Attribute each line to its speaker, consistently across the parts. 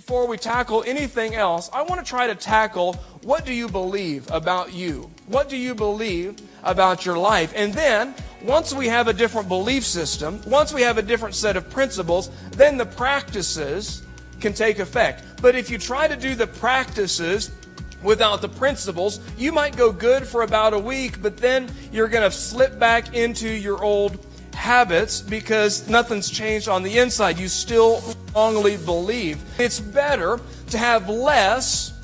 Speaker 1: Before we tackle anything else, I want to try to tackle, what do you believe about you? What do you believe about your life? And then, once we have a different belief system, once we have a different set of principles, then the practices can take effect. But if you try to do the practices without the principles, you might go good for about a week, but then you're going to slip back into your old habits because nothing's changed on the inside. You still strongly believe. It's better to have less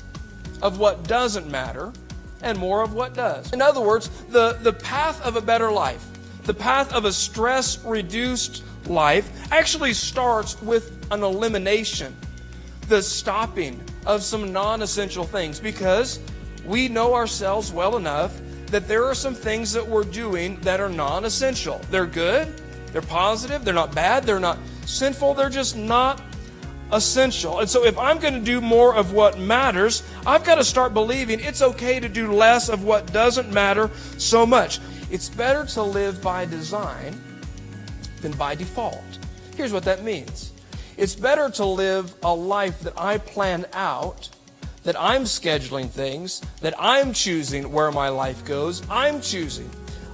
Speaker 1: of what doesn't matter and more of what does. In other words, the path of a better life, the path of a stress-reduced life actually starts with an elimination, the stopping of some non-essential things, because we know ourselves well enough that there are some things that we're doing that are non-essential. They're good, they're positive, they're not bad, they're not sinful, they're just not essential. And so if I'm going to do more of what matters, I've got to start believing it's okay to do less of what doesn't matter so much. It's better to live by design than by default. Here's what that means. It's better to live a life that I plan out, that I'm scheduling things, that I'm choosing where my life goes, I'm choosing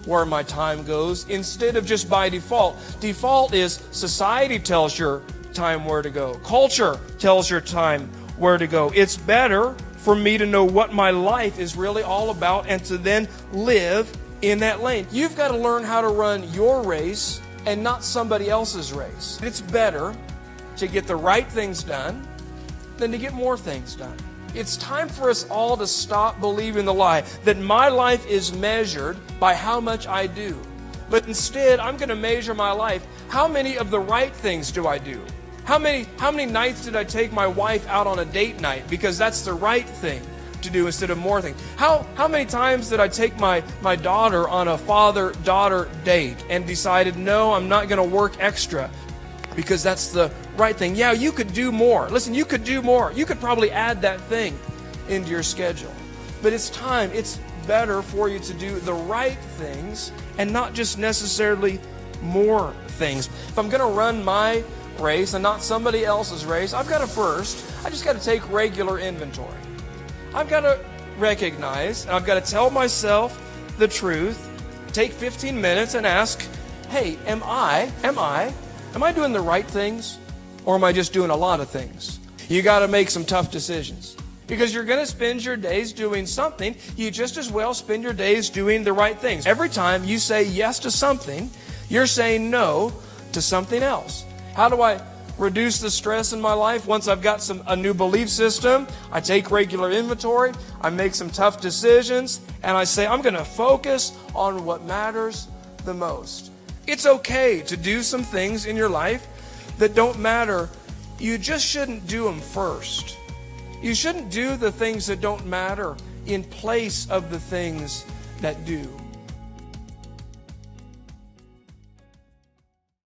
Speaker 1: where my time goes, instead of just by default. Default is society tells your time where to go. Culture tells your time where to go. It's better for me to know what my life is really all about and to then live in that lane. You've got to learn how to run your race and not somebody else's race. It's better to get the right things done than to get more things done. It's time for us all to stop believing the lie that my life is measured by how much I do. But instead, I'm going to measure my life. How many of the right things do I do? How many nights did I take my wife out on a date night because that's the right thing to do instead of more things? How many times did I take my daughter on a father-daughter date and decided, no, I'm not going to work extra because that's the right thing? Yeah, you could do more. Listen, you could do more. You could probably add that thing into your schedule. But it's time. It's better for you to do the right things and not just necessarily more things. If I'm going to run my race and not somebody else's race, I just got to take regular inventory. I've got to recognize, and I've got to tell myself the truth, take 15 minutes and ask, hey, am I doing the right things, or am I just doing a lot of things? You got to make some tough decisions, because you're going to spend your days doing something. You just as well spend your days doing the right things. Every time you say yes to something, you're saying no to something else. How do I reduce the stress in my life? Once I've got a new belief system, I take regular inventory, I make some tough decisions, and I say, I'm going to focus on what matters the most. It's okay to do some things in your life that don't matter. You just shouldn't do them first. You shouldn't do the things that don't matter in place of the things that do.